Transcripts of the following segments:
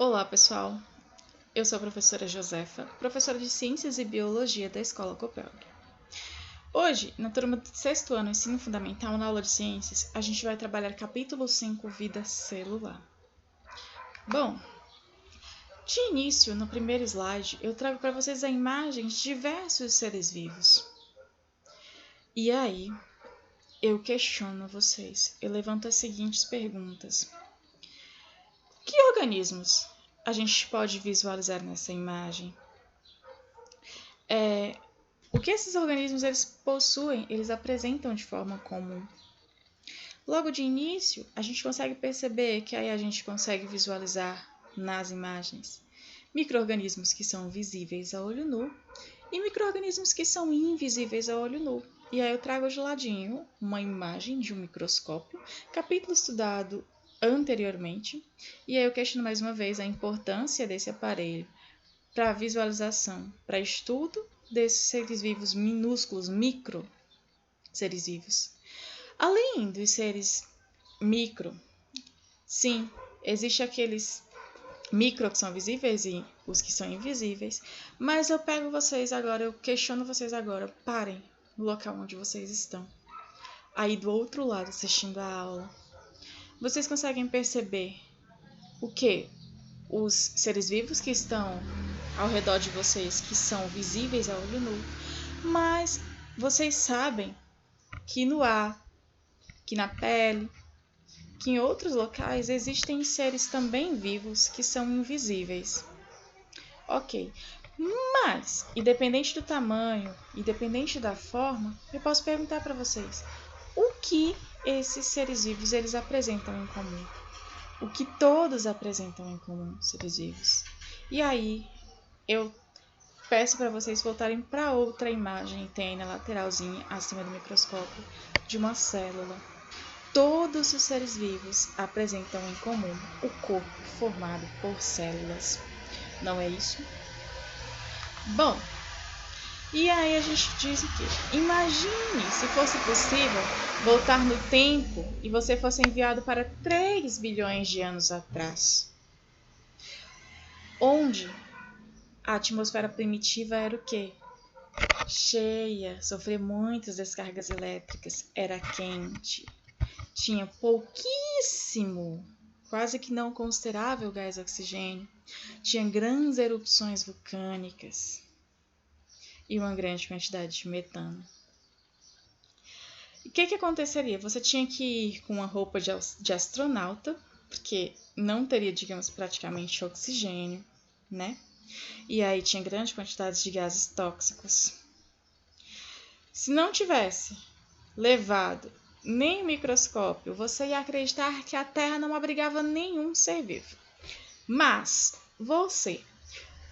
Olá, pessoal! Eu sou a professora Josefa, professora de Ciências e Biologia da Escola Copel. Hoje, na turma do 6º ano Ensino Fundamental, na aula de Ciências, a gente vai trabalhar capítulo 5, Vida Celular. Bom, de início, no primeiro slide, eu trago para vocês a imagem de diversos seres vivos. E aí, eu questiono vocês, eu levanto as seguintes perguntas. Que organismos a gente pode visualizar nessa imagem? O que esses organismos eles possuem, eles apresentam de forma comum. Logo de início, a gente consegue perceber que aí a gente consegue visualizar nas imagens micro-organismos que são visíveis a olho nu e micro-organismos que são invisíveis a olho nu. E aí eu trago de ladinho uma imagem de um microscópio, capítulo estudado anteriormente, e aí eu questiono mais uma vez a importância desse aparelho para visualização, para estudo desses seres vivos minúsculos, micro seres vivos. Além dos seres micro, sim, existe aqueles micro que são visíveis e os que são invisíveis, mas eu pego vocês agora, eu questiono vocês agora, parem no local onde vocês estão. Aí do outro lado, assistindo a aula, vocês conseguem perceber o que? Os seres vivos que estão ao redor de vocês, que são visíveis a olho nu, mas vocês sabem que no ar, que na pele, que em outros locais existem seres também vivos que são invisíveis. Ok, mas, independente do tamanho, independente da forma, eu posso perguntar para vocês, o que esses seres vivos eles apresentam em comum? O que todos apresentam em comum, seres vivos? E aí, eu peço para vocês voltarem para outra imagem que tem aí na lateralzinha, acima do microscópio, de uma célula. Todos os seres vivos apresentam em comum o corpo formado por células. Não é isso? Bom, e aí a gente diz o quê? Imagine se fosse possível voltar no tempo e você fosse enviado para 3 bilhões de anos atrás, onde a atmosfera primitiva era o quê? Cheia, sofria muitas descargas elétricas, era quente, tinha pouquíssimo, quase que não considerável gás oxigênio, tinha grandes erupções vulcânicas e uma grande quantidade de metano. E o que aconteceria? Você tinha que ir com uma roupa de astronauta, porque não teria, digamos, praticamente oxigênio, né? E aí tinha grande quantidade de gases tóxicos. Se não tivesse levado nem o microscópio, você ia acreditar que a Terra não abrigava nenhum ser vivo. Mas você,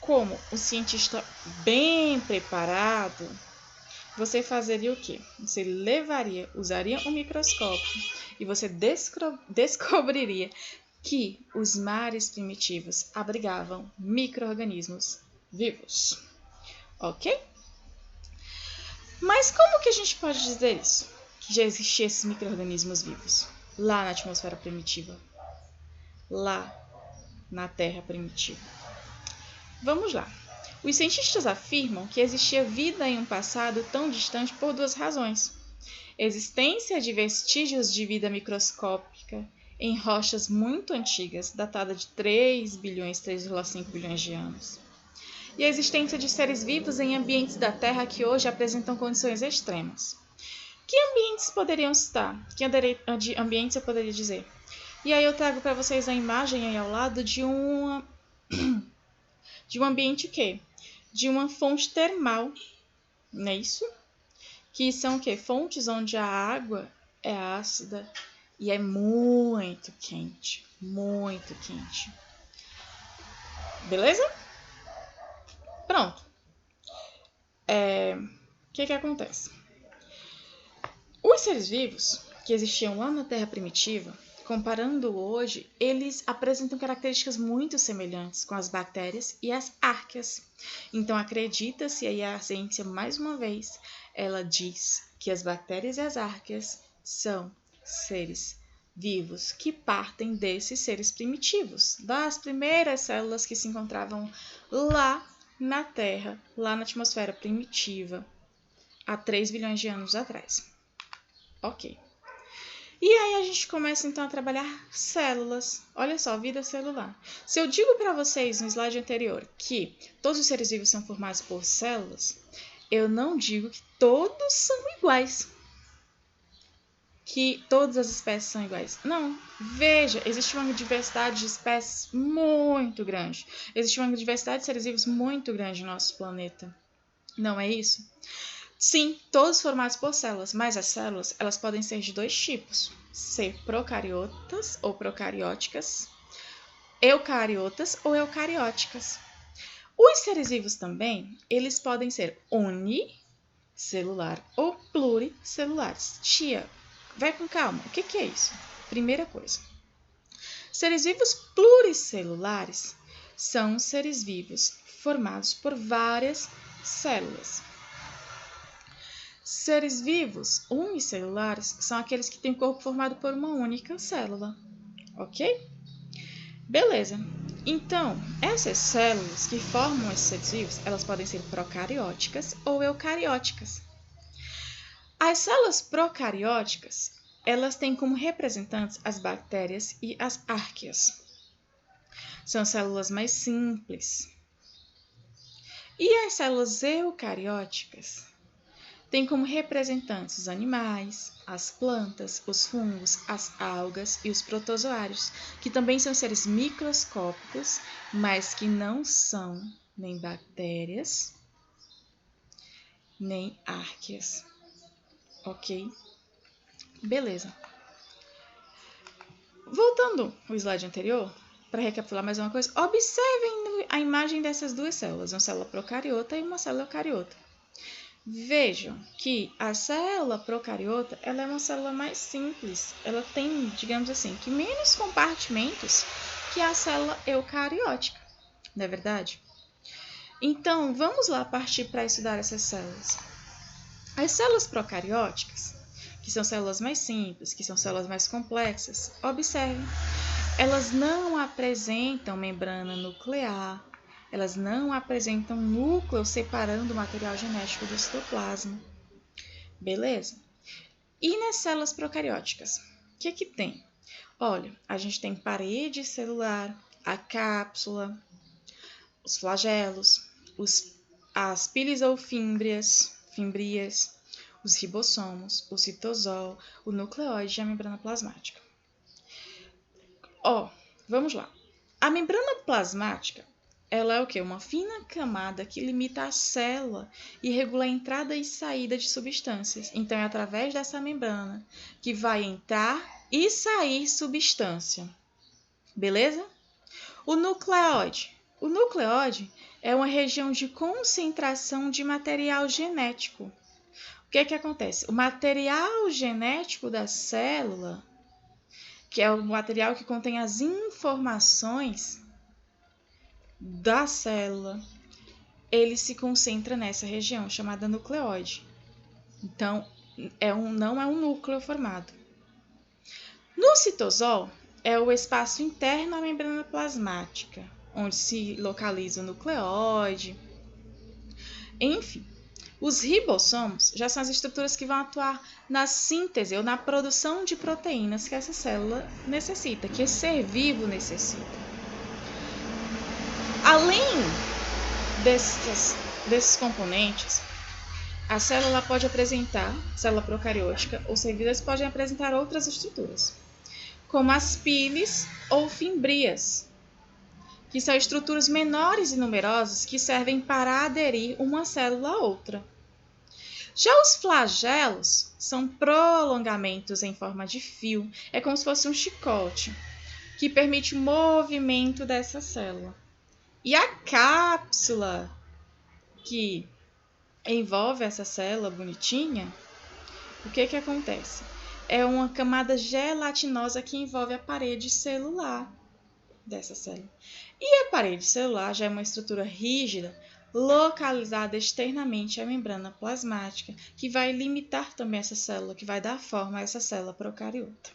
como um cientista bem preparado, você fazeria o quê? Você usaria um microscópio e você descobriria que os mares primitivos abrigavam micro-organismos vivos. Ok? Mas como que a gente pode dizer isso? Que já existiam esses micro-organismos vivos lá na atmosfera primitiva, lá na Terra primitiva. Vamos lá. Os cientistas afirmam que existia vida em um passado tão distante por 2 razões. Existência de vestígios de vida microscópica em rochas muito antigas, datada de 3,5 bilhões de anos. E a existência de seres vivos em ambientes da Terra que hoje apresentam condições extremas. Que ambientes poderiam estar? Que ambientes eu poderia dizer? E aí eu trago para vocês a imagem aí ao lado de um ambiente o quê? De uma fonte termal, não é isso? Que são o quê? Fontes onde a água é ácida e é muito quente, muito quente. Beleza? Pronto. O que acontece? Os seres vivos que existiam lá na Terra primitiva, comparando hoje, eles apresentam características muito semelhantes com as bactérias e as arqueias. Então, acredita-se, aí a ciência, mais uma vez, ela diz que as bactérias e as arqueias são seres vivos que partem desses seres primitivos, das primeiras células que se encontravam lá na Terra, lá na atmosfera primitiva, há 3 bilhões de anos atrás. Ok. E aí a gente começa então a trabalhar células. Olha só, vida celular. Se eu digo para vocês no slide anterior que todos os seres vivos são formados por células, eu não digo que todos são iguais. Que todas as espécies são iguais. Não. Veja, existe uma diversidade de espécies muito grande. Existe uma diversidade de seres vivos muito grande no nosso planeta. Não é isso? Sim, todos formados por células, mas as células elas podem ser de 2 tipos: ser procariotas ou procarióticas, eucariotas ou eucarióticas. Os seres vivos também, eles podem ser unicelular ou pluricelulares. Tia, vai com calma, o que é isso? Primeira coisa, seres vivos pluricelulares são seres vivos formados por várias células. Seres vivos unicelulares são aqueles que têm o corpo formado por uma única célula, ok? Beleza. Então, essas células que formam esses seres vivos, elas podem ser procarióticas ou eucarióticas. As células procarióticas, elas têm como representantes as bactérias e as árqueas. São células mais simples. E as células eucarióticas tem como representantes os animais, as plantas, os fungos, as algas e os protozoários, que também são seres microscópicos, mas que não são nem bactérias, nem árqueas. Ok? Beleza. Voltando ao slide anterior, para recapitular mais uma coisa, observem a imagem dessas 2 células, uma célula procariota e uma célula eucariota. Vejam que a célula procariota ela é uma célula mais simples. Ela tem, digamos assim, que menos compartimentos que a célula eucariótica. Não é verdade? Então, vamos lá partir para estudar essas células. As células procarióticas, que são células mais simples, que são células mais complexas, observem, elas não apresentam membrana nuclear, elas não apresentam núcleo separando o material genético do citoplasma. Beleza? E nas células procarióticas, o que tem? Olha, a gente tem parede celular, a cápsula, os flagelos, as piles ou fimbrias, os ribossomos, o citosol, o nucleóide e a membrana plasmática. Vamos lá. A membrana plasmática ela é o quê? Uma fina camada que limita a célula e regula a entrada e saída de substâncias. Então, é através dessa membrana que vai entrar e sair substância. Beleza? O nucleóide. O nucleóide é uma região de concentração de material genético. O que acontece? O material genético da célula, que é o material que contém as informações da célula, ele se concentra nessa região chamada nucleóide. Então, não é um núcleo formado. No citosol, é o espaço interno à membrana plasmática, onde se localiza o nucleóide. Enfim, os ribossomos já são as estruturas que vão atuar na síntese ou na produção de proteínas que essa célula necessita, que esse ser vivo necessita. Além desses componentes, a célula pode apresentar, célula procariótica ou servidas podem apresentar outras estruturas, como as piles ou fimbrias, que são estruturas menores e numerosas que servem para aderir uma célula a outra. Já os flagelos são prolongamentos em forma de fio, é como se fosse um chicote, que permite o movimento dessa célula. E a cápsula que envolve essa célula bonitinha, o que acontece? É uma camada gelatinosa que envolve a parede celular dessa célula. E a parede celular já é uma estrutura rígida, localizada externamente à membrana plasmática, que vai limitar também essa célula, que vai dar forma a essa célula procariota.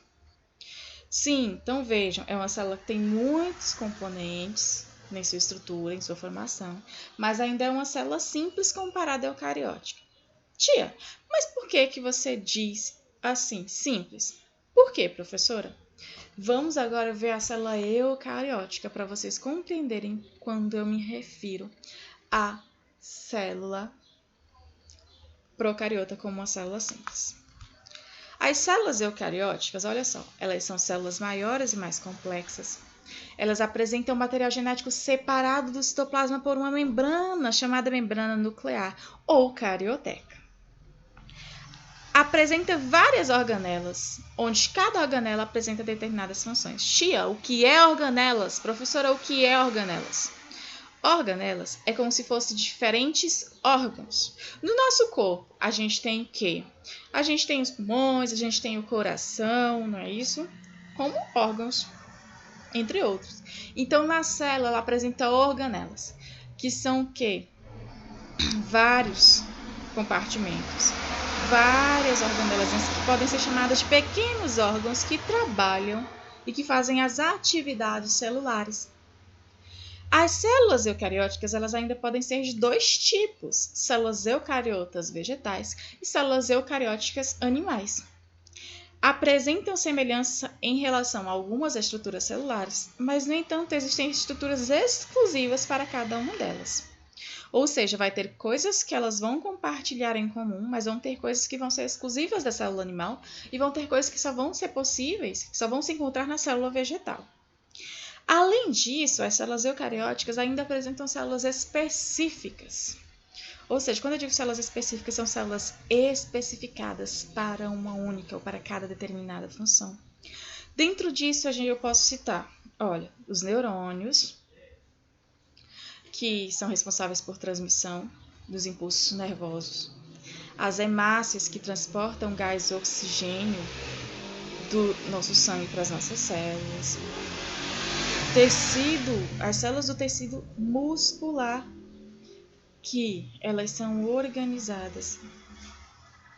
Sim, então vejam, é uma célula que tem muitos componentes em sua estrutura, em sua formação, mas ainda é uma célula simples comparada à eucariótica. Tia, mas por que você diz assim, simples? Por quê, professora? Vamos agora ver a célula eucariótica para vocês compreenderem quando eu me refiro à célula procariota como uma célula simples. As células eucarióticas, olha só, elas são células maiores e mais complexas. Elas apresentam material genético separado do citoplasma por uma membrana, chamada membrana nuclear ou carioteca. Apresenta várias organelas, onde cada organela apresenta determinadas funções. Tia, o que é organelas? Professora, o que é organelas? Organelas é como se fossem diferentes órgãos. No nosso corpo, a gente tem o quê? A gente tem os pulmões, a gente tem o coração, não é isso? Como órgãos, entre outros. Então, na célula, ela apresenta organelas, que são o quê? Vários compartimentos. Várias organelas que podem ser chamadas de pequenos órgãos que trabalham e que fazem as atividades celulares. As células eucarióticas elas ainda podem ser de dois tipos, células eucariotas vegetais e células eucarióticas animais. Apresentam semelhança em relação a algumas estruturas celulares, mas, no entanto, existem estruturas exclusivas para cada uma delas. Ou seja, vai ter coisas que elas vão compartilhar em comum, mas vão ter coisas que vão ser exclusivas da célula animal e vão ter coisas que só vão ser possíveis, que só vão se encontrar na célula vegetal. Além disso, as células eucarióticas ainda apresentam células específicas. Ou seja, quando eu digo células específicas, são células especificadas para uma única ou para cada determinada função. Dentro disso, eu posso citar, olha, os neurônios, que são responsáveis por transmissão dos impulsos nervosos, as hemácias, que transportam gás oxigênio do nosso sangue para as nossas células, as células do tecido muscular, que elas são organizadas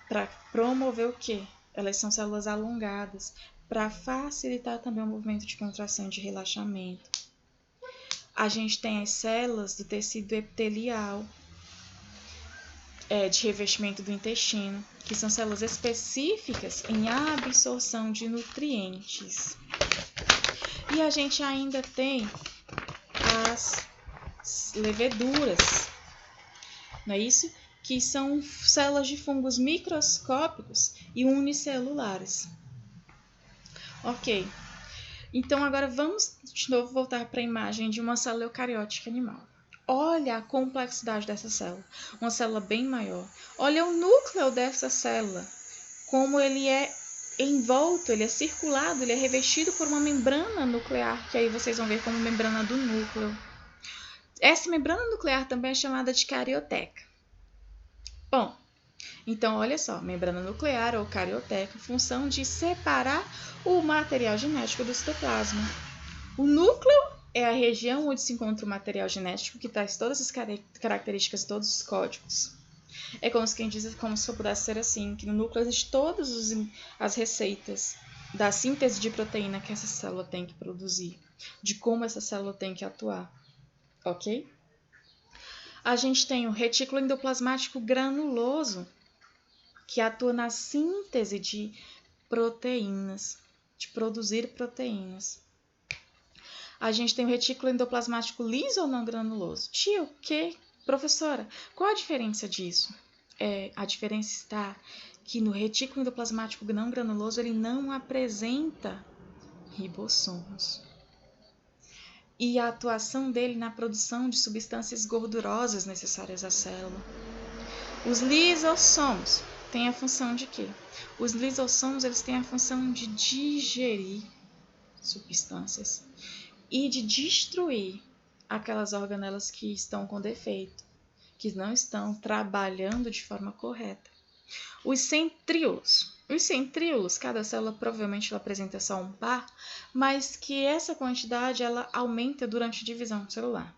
para promover o quê? Elas são células alongadas para facilitar também o movimento de contração e de relaxamento. A gente tem as células do tecido epitelial, de revestimento do intestino, que são células específicas em absorção de nutrientes. E a gente ainda tem as leveduras, não é isso? Que são células de fungos microscópicos e unicelulares. Ok. Então, agora vamos de novo voltar para a imagem de uma célula eucariótica animal. Olha a complexidade dessa célula. Uma célula bem maior. Olha o núcleo dessa célula. Como ele é envolto, ele é circulado, ele é revestido por uma membrana nuclear, que aí vocês vão ver como membrana do núcleo. Essa membrana nuclear também é chamada de carioteca. Bom, então olha só, membrana nuclear ou carioteca, função de separar o material genético do citoplasma. O núcleo é a região onde se encontra o material genético que traz todas as características, todos os códigos. É como se quem diz, como se pudesse ser assim, que no núcleo existem todas as receitas da síntese de proteína que essa célula tem que produzir, de como essa célula tem que atuar, ok? A gente tem o retículo endoplasmático granuloso, que atua na síntese de proteínas, de produzir proteínas. A gente tem o retículo endoplasmático liso ou não granuloso. Tia, o que? Professora, qual a diferença disso? A diferença está que no retículo endoplasmático não granuloso ele não apresenta ribossomos. E a atuação dele na produção de substâncias gordurosas necessárias à célula. Os lisossomos têm a função de quê? Os lisossomos eles têm a função de digerir substâncias e de destruir aquelas organelas que estão com defeito, que não estão trabalhando de forma correta. Os centríolos, cada célula provavelmente ela apresenta só um par, mas que essa quantidade ela aumenta durante a divisão celular.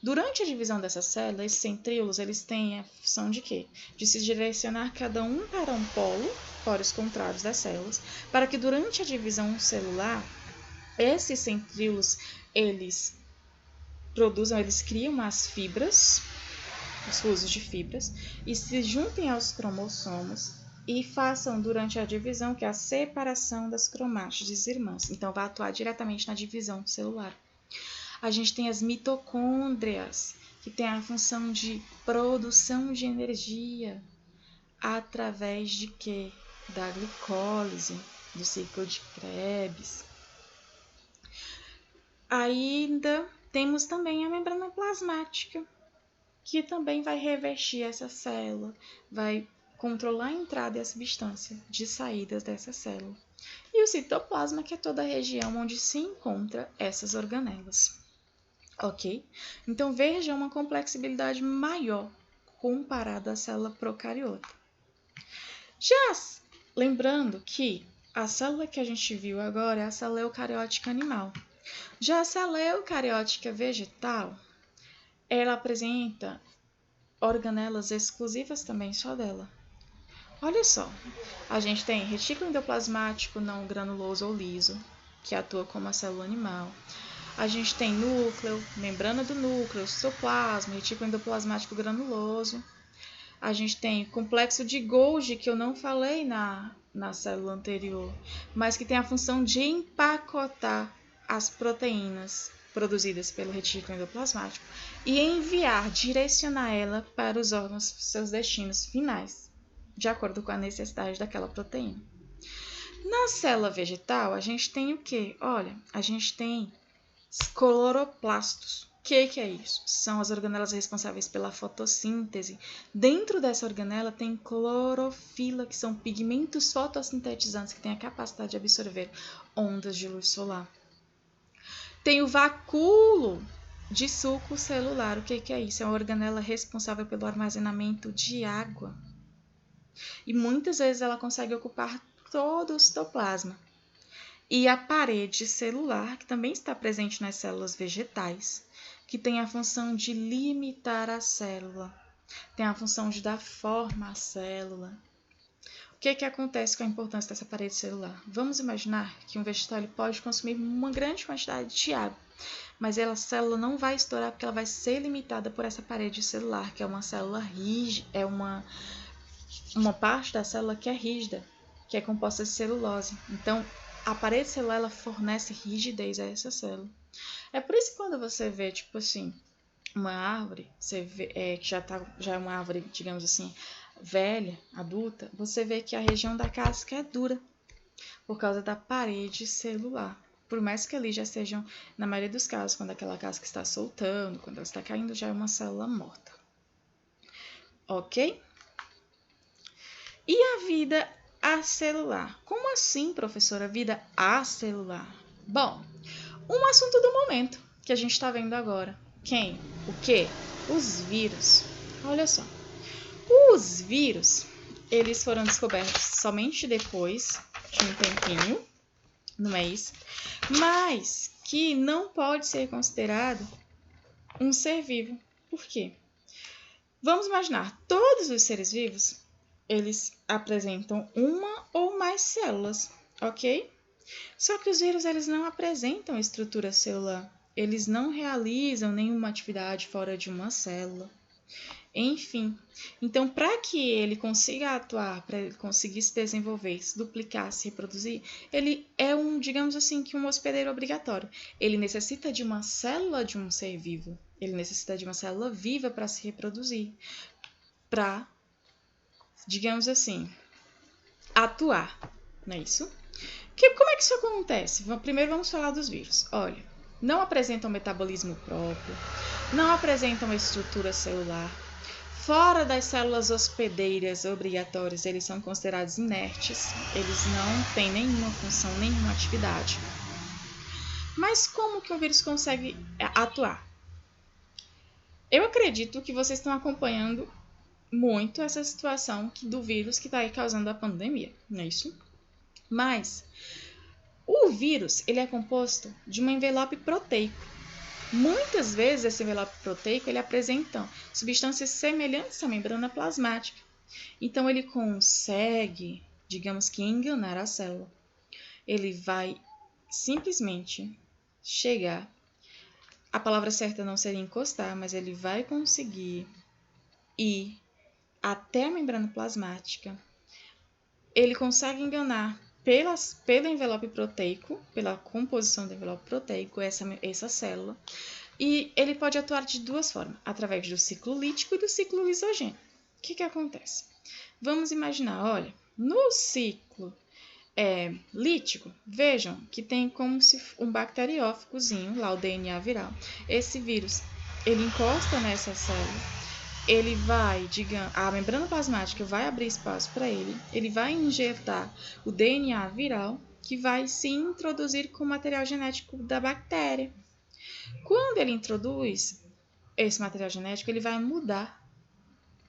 Durante a divisão dessa célula, esses centríolos eles têm a função de quê? De se direcionar cada um para um polo, polos contrários das células, para que durante a divisão celular Esses centríolos, eles criam as fibras, os fusos de fibras, e se juntem aos cromossomos e façam durante a divisão, que é a separação das cromátides irmãs. Então, vai atuar diretamente na divisão celular. A gente tem as mitocôndrias, que tem a função de produção de energia através de quê? Da glicólise, do ciclo de Krebs. Ainda temos também a membrana plasmática, que também vai revestir essa célula, vai controlar a entrada e a substância de saídas dessa célula. E o citoplasma, que é toda a região onde se encontram essas organelas. Ok? Então, veja uma complexibilidade maior comparada à célula procariota. Já lembrando que a célula que a gente viu agora é a célula eucariótica animal. Já a célula eucariótica vegetal, ela apresenta organelas exclusivas também só dela. Olha só, a gente tem retículo endoplasmático não granuloso ou liso, que atua como a célula animal. A gente tem núcleo, membrana do núcleo, citoplasma, retículo endoplasmático granuloso. A gente tem complexo de Golgi, que eu não falei na célula anterior, mas que tem a função de empacotar as proteínas produzidas pelo retículo endoplasmático e enviar, direcionar ela para os órgãos, seus destinos finais, de acordo com a necessidade daquela proteína. Na célula vegetal, a gente tem o quê? Olha, a gente tem cloroplastos. O que é isso? São as organelas responsáveis pela fotossíntese. Dentro dessa organela tem clorofila, que são pigmentos fotossintetizantes que têm a capacidade de absorver ondas de luz solar. Tem o vacúolo de suco celular. O que é isso? É uma organela responsável pelo armazenamento de água. E muitas vezes ela consegue ocupar todo o citoplasma. E a parede celular, que também está presente nas células vegetais, que tem a função de limitar a célula, tem a função de dar forma à célula. O que acontece com a importância dessa parede celular? Vamos imaginar que um vegetal ele pode consumir uma grande quantidade de água, mas a célula não vai estourar porque ela vai ser limitada por essa parede celular, que é uma célula rígida, é uma parte da célula que é rígida, que é composta de celulose. Então, a parede celular ela fornece rigidez a essa célula. É por isso que quando você vê, tipo assim, uma árvore, você vê, que já é uma árvore, digamos assim, velha, adulta, você vê que a região da casca é dura, por causa da parede celular. Por mais que ali já sejam, na maioria dos casos, quando aquela casca está soltando, quando ela está caindo, já é uma célula morta. Ok? E a vida acelular? Como assim, professora, vida acelular? Bom, um assunto do momento que a gente está vendo agora. Quem? O quê? Os vírus. Olha só. Os vírus, eles foram descobertos somente depois de um tempinho, não é isso? Mas que não pode ser considerado um ser vivo. Por quê? Vamos imaginar, todos os seres vivos, eles apresentam uma ou mais células, ok? Só que os vírus eles não apresentam estrutura celular, eles não realizam nenhuma atividade fora de uma célula. Enfim, então para que ele consiga atuar, para ele conseguir se desenvolver, se duplicar, se reproduzir, ele é digamos assim, que um hospedeiro obrigatório. Ele necessita de uma célula de um ser vivo, ele necessita de uma célula viva para se reproduzir, para, digamos assim, atuar, não é isso? Como é que isso acontece? Primeiro vamos falar dos vírus. Olha, não apresentam metabolismo próprio, não apresentam estrutura celular. Fora das células hospedeiras obrigatórias, eles são considerados inertes, eles não têm nenhuma função, nenhuma atividade. Mas como que o vírus consegue atuar? Eu acredito que vocês estão acompanhando muito essa situação do vírus que está aí causando a pandemia, não é isso? Mas o vírus ele é composto de um envelope proteico. Muitas vezes esse envelope proteico ele apresenta substâncias semelhantes à membrana plasmática. Então ele consegue, digamos que enganar a célula. Ele vai simplesmente chegar. A palavra certa não seria encostar, mas ele vai conseguir ir até a membrana plasmática. Ele consegue enganar pelo envelope proteico, pela composição do envelope proteico, essa célula. E ele pode atuar de duas formas, através do ciclo lítico e do ciclo lisogênico. O que acontece? Vamos imaginar, olha, no ciclo lítico, vejam que tem como se um bacteriófagozinho, lá o DNA viral. Esse vírus, ele encosta nessa célula, ele vai, digamos, a membrana plasmática vai abrir espaço para ele vai injetar o DNA viral, que vai se introduzir com o material genético da bactéria. Quando ele introduz esse material genético, ele vai mudar,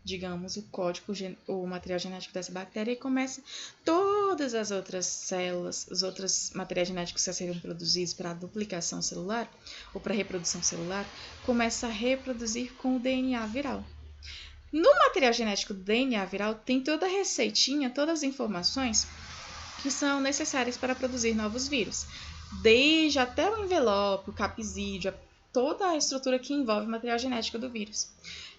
digamos, o código, o material genético dessa bactéria e começa todas as outras células, os outros materiais genéticos que serem produzidos para a duplicação celular ou para a reprodução celular, começa a reproduzir com o DNA viral. No material genético do DNA viral tem toda a receitinha, todas as informações que são necessárias para produzir novos vírus. Desde até o envelope, o capsídeo, toda a estrutura que envolve o material genético do vírus.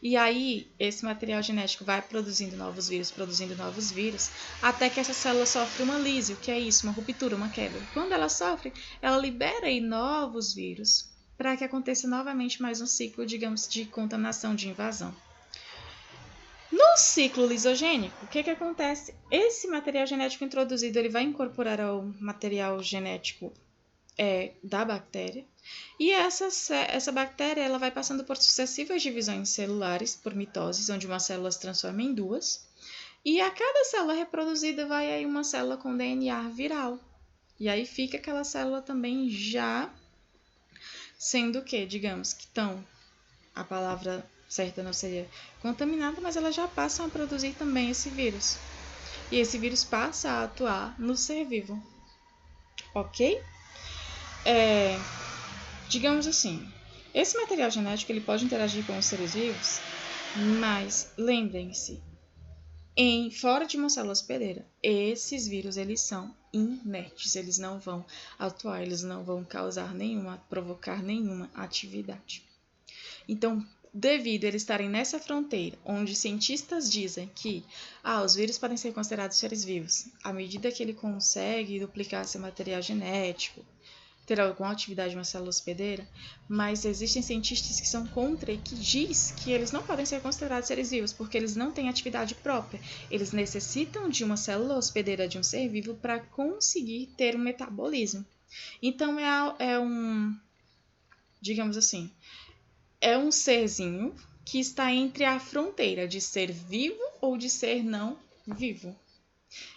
E aí, esse material genético vai produzindo novos vírus, até que essa célula sofre uma lise. O que é isso? Uma ruptura, uma quebra. Quando ela sofre, ela libera aí novos vírus para que aconteça novamente mais um ciclo, digamos, de contaminação, de invasão. No ciclo lisogênico, o que acontece? Esse material genético introduzido ele vai incorporar ao material genético da bactéria, e essa bactéria ela vai passando por sucessivas divisões celulares, por mitoses, onde uma célula se transforma em duas, e a cada célula reproduzida vai aí uma célula com DNA viral. E aí fica aquela célula também já sendo o quê? Digamos que a palavra certa não seria contaminada, mas elas já passam a produzir também esse vírus. E esse vírus passa a atuar no ser vivo. Ok? Digamos assim, esse material genético ele pode interagir com os seres vivos, mas lembrem-se, fora de uma célula hospedeira, esses vírus eles são inertes, eles não vão atuar, eles não vão provocar nenhuma atividade. Então, devido a eles estarem nessa fronteira, onde cientistas dizem que os vírus podem ser considerados seres vivos, à medida que ele consegue duplicar seu material genético, ter alguma atividade em uma célula hospedeira, mas existem cientistas que são contra e que diz que eles não podem ser considerados seres vivos, porque eles não têm atividade própria. Eles necessitam de uma célula hospedeira de um ser vivo para conseguir ter um metabolismo. Então, digamos assim, é um serzinho que está entre a fronteira de ser vivo ou de ser não vivo.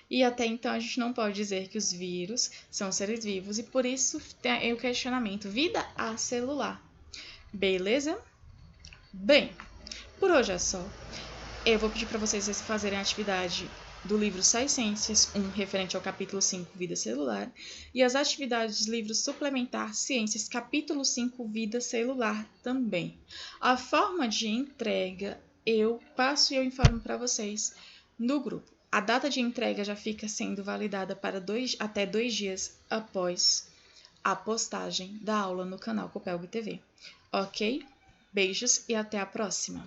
E até então a gente não pode dizer que os vírus são seres vivos e por isso tem o questionamento vida acelular. Beleza? Bem, por hoje é só. Eu vou pedir para vocês fazerem a atividade do livro Sai Ciências 1, referente ao capítulo 5, Vida Celular, e as atividades do livro Suplementar Ciências, capítulo 5, Vida Celular também. A forma de entrega eu passo e eu informo para vocês no grupo. A data de entrega já fica sendo validada para até 2 dias após a postagem da aula no canal Copelg TV. Ok? Beijos e até a próxima!